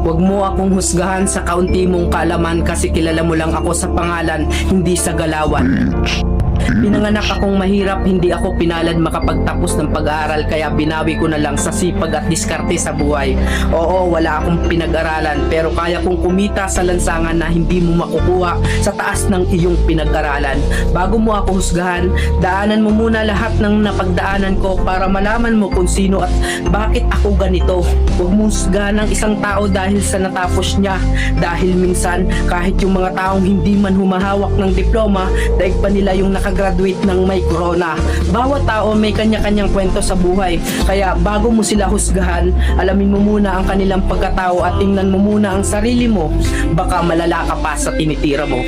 Huwag mo akong husgahan sa kaunti mong kaalaman kasi kilala mo lang ako sa pangalan, hindi sa galawan. Pinanganak akong mahirap, hindi ako pinalad makapagtapos ng pag-aaral kaya binawi ko na lang sa sipag at diskarte sa buhay. Oo, wala akong pinag-aralan pero kaya kong kumita sa lansangan na hindi mo makukuha sa taas ng iyong pinag-aralan. Bago mo ako husgahan, daanan mo muna lahat ng napagdaanan ko para malaman mo kung sino at bakit ako ganito. Huwag mo husgahan ng isang tao dahil sa natapos niya. Dahil minsan, kahit yung mga taong hindi man humahawak ng diploma, daig pa nila yung nakagraduate ng may corona. Bawat tao may kanya-kanyang kwento sa buhay. Kaya bago mo sila husgahan, alamin mo muna ang kanilang pagkatao at tingnan mo muna ang sarili mo. Baka malala ka pa sa tinitira mo.